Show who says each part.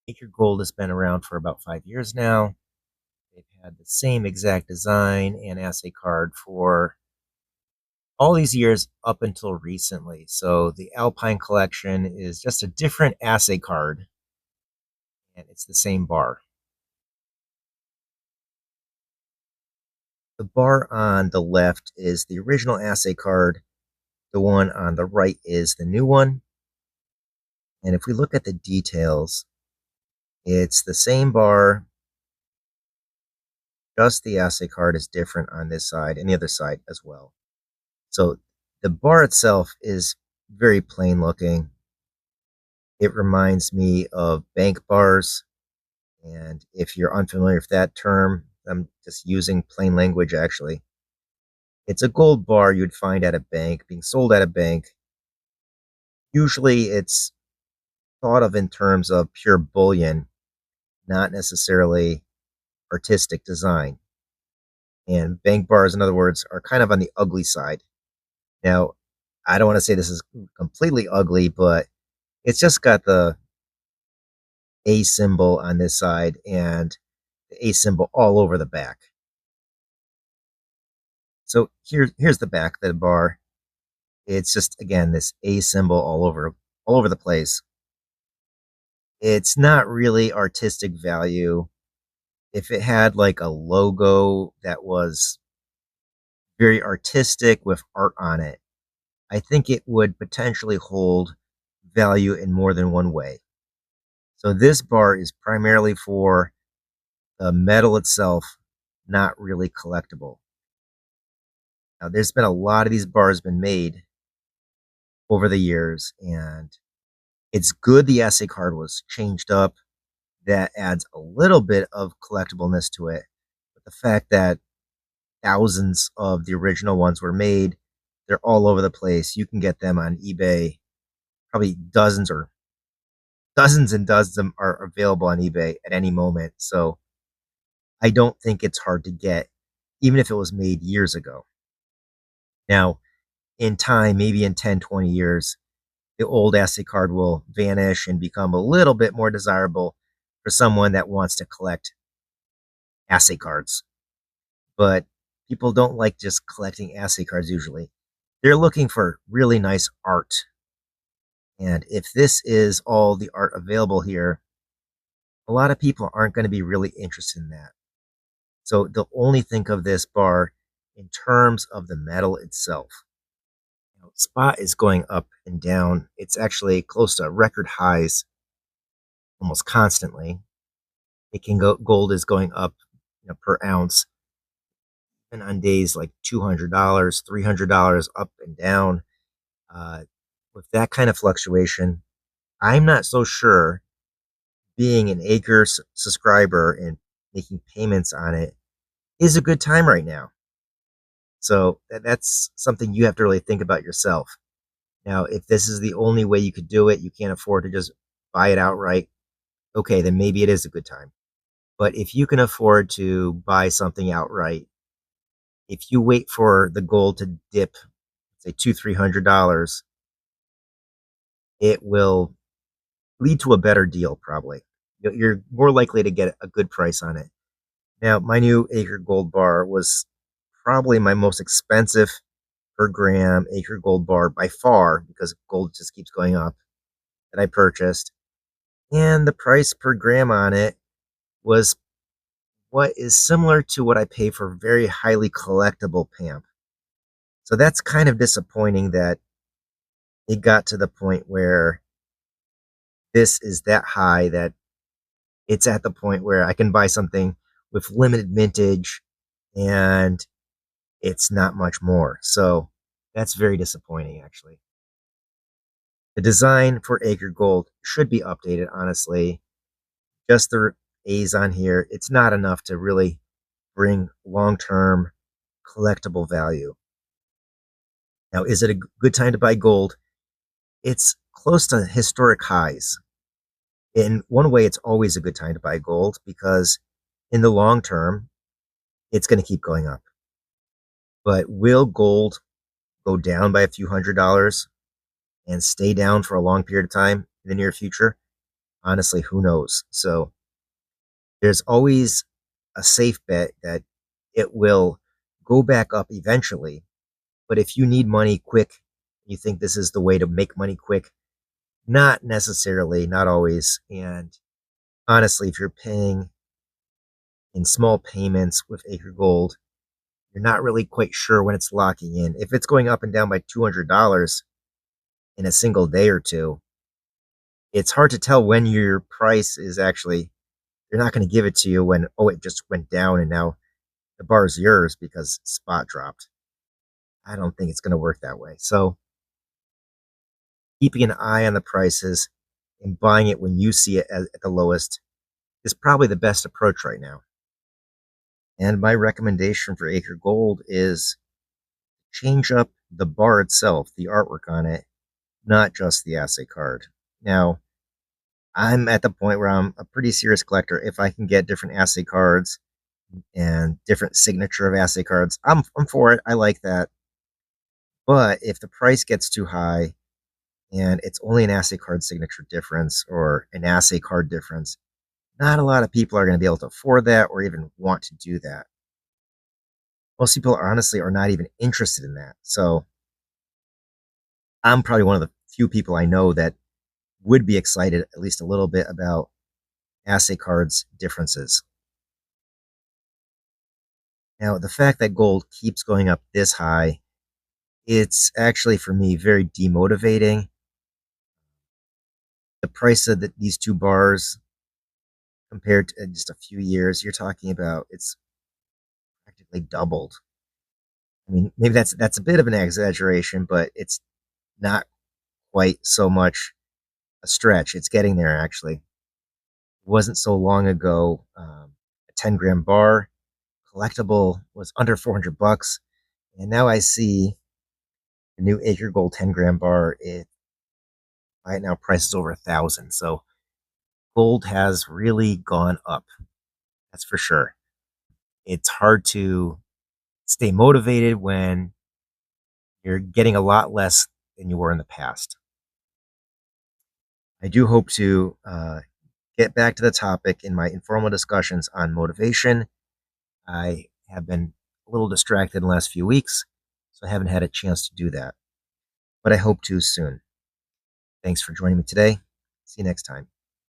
Speaker 1: Acre Gold has been around for about 5 years now. They've had the same exact design and assay card for all these years up until recently. So the Alpine Collection is just a different assay card, and it's the same bar. The bar on the left is the original assay card. The one on the right is the new one. And if we look at the details, it's the same bar, just the assay card is different on this side and the other side as well. So the bar itself is very plain looking. It reminds me of bank bars. And if you're unfamiliar with that term, I'm just using plain language actually. It's a gold bar you'd find at a bank, being sold at a bank. Usually it's thought of in terms of pure bullion, not necessarily artistic design. And bank bars, in other words, are kind of on the ugly side. Now, I don't want to say this is completely ugly, but it's just got the A symbol on this side and the A symbol all over the back. So here's the back of the bar. It's just, again, this A symbol all over the place. It's not really artistic value. If it had like a logo that was very artistic with art on it, I think it would potentially hold value in more than one way. So this bar is primarily for the metal itself, not really collectible. Now, there's been a lot of these bars been made over the years, and it's good the assay card was changed up. That adds a little bit of collectibleness to it. But the fact that thousands of the original ones were made, they're all over the place. You can get them on eBay. Probably dozens and dozens of them are available on eBay at any moment. So I don't think it's hard to get, even if it was made years ago. Now, in time, maybe in 10, 20 years, the old assay card will vanish and become a little bit more desirable for someone that wants to collect assay cards. But people don't like just collecting assay cards usually. They're looking for really nice art. And if this is all the art available here, a lot of people aren't going to be really interested in that. So they'll only think of this bar in terms of the metal itself. Spot is going up and down. It's actually close to record highs almost constantly. It can go, gold is going up per ounce, and on days like $200, $300 up and down. With that kind of fluctuation, I'm not so sure being an Acre subscriber and making payments on it is a good time right now. So that's something you have to really think about yourself. Now, if this is the only way you could do it, you can't afford to just buy it outright, okay, then maybe it is a good time. But if you can afford to buy something outright, if you wait for the gold to dip, say $200-300, it will lead to a better deal probably. You're more likely to get a good price on it. Now, my new Acre Gold bar was probably my most expensive per gram Acre Gold bar by far, because gold just keeps going up, that I purchased. And the price per gram on it was what is similar to what I pay for very highly collectible PAMP. So that's kind of disappointing that it got to the point where this is that high, that it's at the point where I can buy something with limited mintage and it's not much more. So that's very disappointing, actually. The design for Acre Gold should be updated, honestly. Just the A's on here, it's not enough to really bring long-term collectible value. Now, is it a good time to buy gold? It's close to historic highs. In one way, it's always a good time to buy gold because in the long term, it's going to keep going up. But will gold go down by a few $100s and stay down for a long period of time in the near future? Honestly, who knows? So there's always a safe bet that it will go back up eventually. But if you need money quick, you think this is the way to make money quick, not necessarily, not always. And honestly, if you're paying in small payments with Acre Gold, you're not really quite sure when it's locking in. If it's going up and down by $200 in a single day or two, it's hard to tell when your price is actually, they're not going to give it to you when, oh, it just went down and now the bar is yours because spot dropped. I don't think it's going to work that way. So keeping an eye on the prices and buying it when you see it at the lowest is probably the best approach right now. And my recommendation for Acre Gold is change up the bar itself, the artwork on it, not just the assay card. Now, I'm at the point where I'm a pretty serious collector. If I can get different assay cards and different signature of assay cards, I'm for it. I like that. But if the price gets too high and it's only an assay card signature difference or an assay card difference, not a lot of people are going to be able to afford that or even want to do that. Most people honestly are not even interested in that. So I'm probably one of the few people I know that would be excited at least a little bit about assay cards differences. Now, the fact that gold keeps going up this high, it's actually for me very demotivating. The price of these two bars compared to just a few years, you're talking about it's practically doubled. I mean, maybe that's a bit of an exaggeration, but it's not quite so much a stretch. It's getting there actually. It wasn't so long ago. A 10-gram bar collectible was under $400, and now I see the new Acre Gold 10-gram bar. It right now prices over 1,000. So gold has really gone up. That's for sure. It's hard to stay motivated when you're getting a lot less than you were in the past. I do hope to get back to the topic in my informal discussions on motivation. I have been a little distracted in the last few weeks, so I haven't had a chance to do that. But I hope to soon. Thanks for joining me today. See you next time.